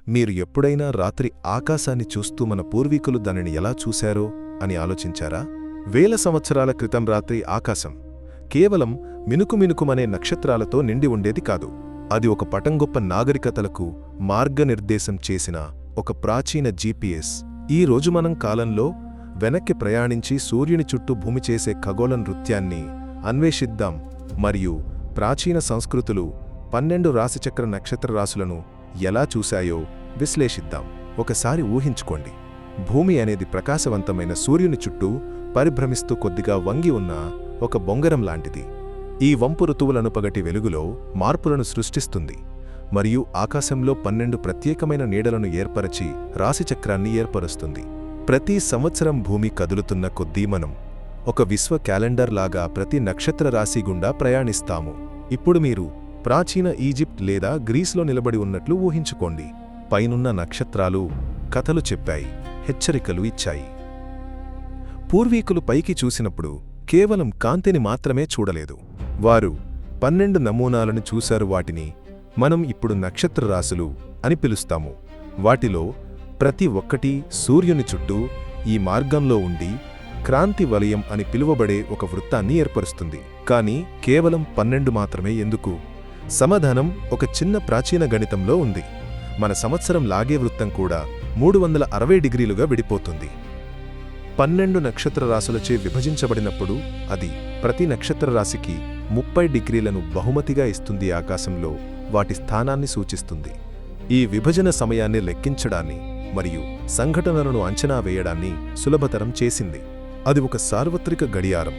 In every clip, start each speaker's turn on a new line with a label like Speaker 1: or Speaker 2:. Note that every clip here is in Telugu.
Speaker 1: మీరు ఎప్పుడైనా రాత్రి ఆకాశాన్ని చూస్తూ మన పూర్వీకులు దానిని ఎలా చూశారో అని ఆలోచించారా? వేల సంవత్సరాల క్రితం రాత్రి ఆకాశం కేవలం మినుకుమినుకుమనే నక్షత్రాలతో నిండి ఉండేది కాదు. అది ఒక పటంగొప్ప నాగరికతలకు మార్గనిర్దేశం చేసిన ఒక ప్రాచీన జీపీఎస్. ఈ రోజు మనం కాలంలో వెనక్కి ప్రయాణించి సూర్యుని చుట్టూ భూమి చేసే ఖగోళ నృత్యాన్ని అన్వేషిద్దాం మరియు ప్రాచీన సంస్కృతులు 12 రాశిచక్ర నక్షత్ర రాశులను ఎలా చూశాయో విశ్లేషిద్దాం. ఒకసారి ఊహించుకోండి, భూమి అనేది ప్రకాశవంతమైన సూర్యుని చుట్టూ పరిభ్రమిస్తూ కొద్దిగా వంగి ఉన్న ఒక బొంగరం లాంటిది. ఈ వంపు ఋతువులను పగటి వెలుగులో మార్పులను సృష్టిస్తుంది మరియు ఆకాశంలో 12 ప్రత్యేకమైన నీడలను ఏర్పరచి రాశిచక్రాన్ని ఏర్పరుస్తుంది. ప్రతి సంవత్సరం భూమి కదులుతున్న కొద్దీ మనం ఒక విశ్వ క్యాలెండర్ లాగా ప్రతి నక్షత్ర రాశి గుండా ప్రయాణిస్తాము. ఇప్పుడు మీరు ప్రాచీన ఈజిప్ట్ లేదా గ్రీస్లో నిలబడి ఉన్నట్లు ఊహించుకోండి. పైనున్న నక్షత్రాలు కథలు చెప్పాయి, హెచ్చరికలు ఇచ్చాయి. పూర్వీకులు పైకి చూసినప్పుడు కేవలం కాంతిని మాత్రమే చూడలేదు, వారు 12 నమూనాలను చూశారు. వాటిని మనం ఇప్పుడు నక్షత్ర రాశులు అని పిలుస్తాము. వాటిలో ప్రతి ఒక్కటి సూర్యుని చుట్టూ ఈ మార్గంలో ఉండి క్రాంతి వలయం అని పిలువబడే ఒక వృత్తాన్ని ఏర్పరుస్తుంది. కానీ కేవలం 12 మాత్రమే ఎందుకు? సమాధానం ఒక చిన్న ప్రాచీన గణితంలో ఉంది. మన సంవత్సరం లాగే వృత్తం కూడా 360 డిగ్రీలుగా విడిపోతుంది. 12 నక్షత్ర రాశులచే విభజించబడినప్పుడు అది ప్రతి నక్షత్ర రాశికి 30 డిగ్రీలను బహుమతిగా ఇస్తుంది. ఆకాశంలో వాటి స్థానాన్ని సూచిస్తుంది. ఈ విభజన సమయాన్ని లెక్కించడాన్ని మరియు సంఘటనలను అంచనా వేయడాన్ని సులభతరం చేసింది. అది ఒక సార్వత్రిక గడియారం.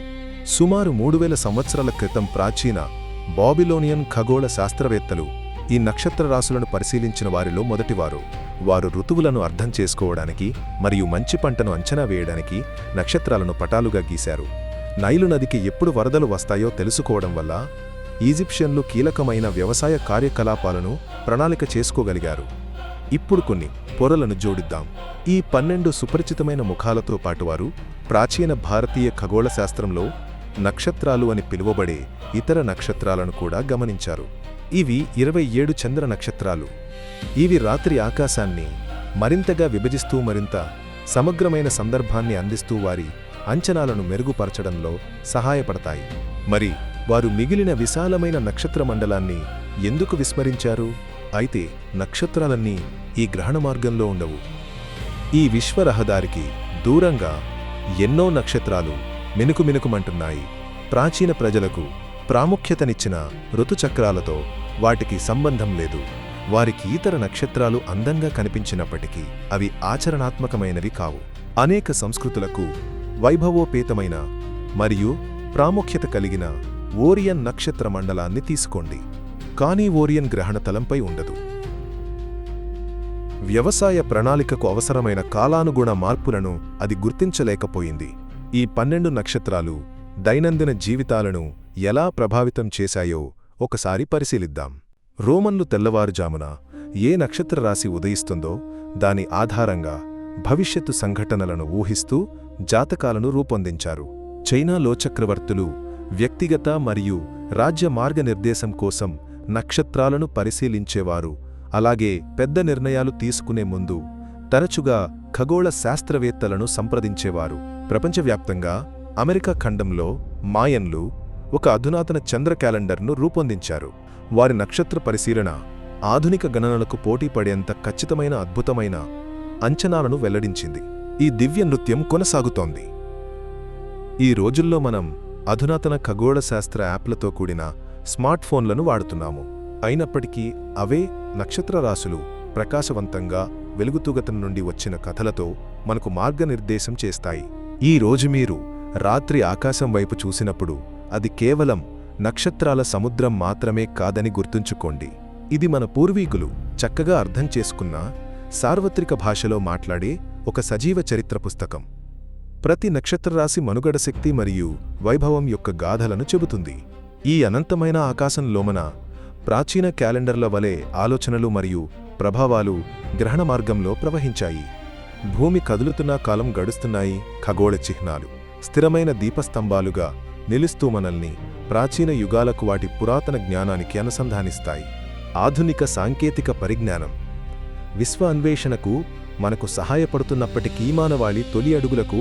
Speaker 1: సుమారు 3000 సంవత్సరాల క్రితం ప్రాచీన బాబిలోనియన్ ఖగోళ శాస్త్రవేత్తలు ఈ నక్షత్ర రాశులను పరిశీలించిన వారిలో మొదటివారు. వారు ఋతువులను అర్థం చేసుకోవడానికి మరియు మంచి పంటను అంచనా వేయడానికి నక్షత్రాలను పటాలుగా గీశారు. నైలు నదికి ఎప్పుడు వరదలు వస్తాయో తెలుసుకోవడం వల్ల ఈజిప్షియన్లు కీలకమైన వ్యవసాయ కార్యకలాపాలను ప్రణాళిక చేసుకోగలిగారు. ఇప్పుడు కొన్ని పొరలను జోడిద్దాం. ఈ 12 సుపరిచితమైన ముఖాలతో పాటు వారు ప్రాచీన భారతీయ ఖగోళ శాస్త్రంలో నక్షత్రాలు అని పిలువబడే ఇతర నక్షత్రాలను కూడా గమనించారు. ఇవి 27 చంద్ర నక్షత్రాలు. ఇవి రాత్రి ఆకాశాన్ని మరింతగా విభజిస్తూ మరింత సమగ్రమైన సందర్భాన్ని అందిస్తూ వారి అంచనాలను మెరుగుపరచడంలో సహాయపడతాయి. మరి వారు మిగిలిన విశాలమైన నక్షత్ర మండలాన్ని ఎందుకు విస్మరించారు? అయితే నక్షత్రాలన్నీ ఈ గ్రహణ మార్గంలో ఉండవు. ఈ విశ్వరహదారికి దూరంగా ఎన్నో నక్షత్రాలు మినుకుమినుకుమంటున్నాయి. ప్రాచీన ప్రజలకు ప్రాముఖ్యతనిచ్చిన ఋతుచక్రాలతో వాటికి సంబంధం లేదు. వారికి ఇతర నక్షత్రాలు అందంగా కనిపించినప్పటికీ అవి ఆచరణాత్మకమైనవి కావు. అనేక సంస్కృతులకు వైభవోపేతమైన మరియు ప్రాముఖ్యత కలిగిన ఓరియన్ నక్షత్ర మండలాన్ని తీసుకోండి, కానీ ఓరియన్ గ్రహణ తలంపై ఉండదు. వ్యవసాయ ప్రణాళికకు అవసరమైన కాలానుగుణ మార్పులను అది గుర్తించలేకపోయింది. ఈ 12 నక్షత్రాలు దైనందిన జీవితాలను ఎలా ప్రభావితం చేశాయో ఒకసారి పరిశీలిద్దాం. రోమన్లు తెల్లవారుజామున ఏ నక్షత్ర రాశి ఉదయిస్తుందో దాని ఆధారంగా భవిష్యత్తు సంఘటనలను ఊహిస్తూ జాతకాలను రూపొందించారు. చైనాలో చక్రవర్తులు వ్యక్తిగత మరియు రాజ్య మార్గనిర్దేశం కోసం నక్షత్రాలను పరిశీలించేవారు. అలాగే పెద్ద నిర్ణయాలు తీసుకునే ముందు తరచుగా ఖగోళ శాస్త్రవేత్తలను సంప్రదించేవారు. ప్రపంచవ్యాప్తంగా అమెరికా ఖండంలో మాయన్లు ఒక అధునాతన చంద్ర క్యాలెండర్ను రూపొందించారు. వారి నక్షత్ర పరిశీలన ఆధునిక గణనలకు పోటీపడేంత ఖచ్చితమైన అద్భుతమైన అంచనాలను వెల్లడించింది. ఈ దివ్య నృత్యం కొనసాగుతోంది. ఈ రోజుల్లో మనం అధునాతన ఖగోళ శాస్త్ర యాప్లతో కూడిన స్మార్ట్ ఫోన్లను వాడుతున్నాము. అయినప్పటికీ అవే నక్షత్ర రాశులు ప్రకాశవంతంగా వెలుగుతూగతం నుండి వచ్చిన కథలతో మనకు మార్గనిర్దేశం చేస్తాయి. ఈ రోజు మీరు రాత్రి ఆకాశం వైపు చూసినప్పుడు అది కేవలం నక్షత్రాల సముద్రం మాత్రమే కాదని గుర్తుంచుకోండి. ఇది మన పూర్వీకులు చక్కగా అర్థం చేసుకున్న సార్వత్రిక భాషలో మాట్లాడే ఒక సజీవ చరిత్ర పుస్తకం. ప్రతి నక్షత్రరాశి మనుగడ శక్తి మరియు వైభవం యొక్క గాథలను చెబుతుంది. ఈ అనంతమైన ఆకాశంలోమన ప్రాచీన క్యాలెండర్ల వలె ఆలోచనలు మరియు ప్రభావాలు గ్రహణ మార్గంలో ప్రవహించాయి. భూమి కదులుతున్న కాలం గడుస్తున్నాయి. ఖగోళ చిహ్నాలు స్థిరమైన దీపస్తంభాలుగా నిలుస్తూ మనల్ని ప్రాచీన యుగాలకు వాటి పురాతన జ్ఞానానికి అనుసంధానిస్తాయి. ఆధునిక సాంకేతిక పరిజ్ఞానం విశ్వ అన్వేషణకు మనకు సహాయపడుతున్నప్పటికీ మానవాళి తొలి అడుగులకు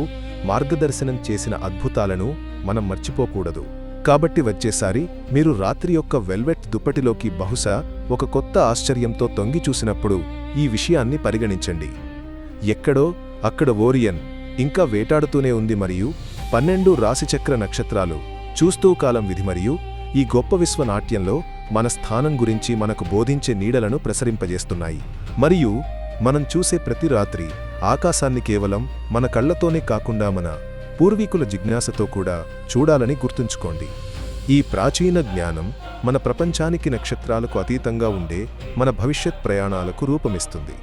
Speaker 1: మార్గదర్శనం చేసిన అద్భుతాలను మనం మర్చిపోకూడదు. కాబట్టి వచ్చేసారి మీరు రాత్రి యొక్క వెల్వెట్ దుప్పటిలోకి బహుశా ఒక కొత్త ఆశ్చర్యంతో తొంగి చూసినప్పుడు ఈ విషయాన్ని పరిగణించండి. ఎక్కడో అక్కడ ఓరియన్ ఇంకా వేటాడుతూనే ఉంది, మరియు 12 రాశిచక్ర నక్షత్రాలు చూస్తూ కాలం విధి మరియు ఈ గొప్ప విశ్వనాట్యంలో మన స్థానం గురించి మనకు బోధించే నీడలను ప్రసరింపజేస్తున్నాయి. మరియు మనం చూసే ప్రతి రాత్రి ఆకాశాన్ని కేవలం మన కళ్లతోనే కాకుండా మన పూర్వీకుల జిజ్ఞాసతో కూడా చూడాలని గుర్తుంచుకోండి. ఈ ప్రాచీన జ్ఞానం మన ప్రపంచానికి నక్షత్రాలకు అతీతంగా ఉండే మన భవిష్యత్ ప్రయాణాలకు రూపమిస్తుంది.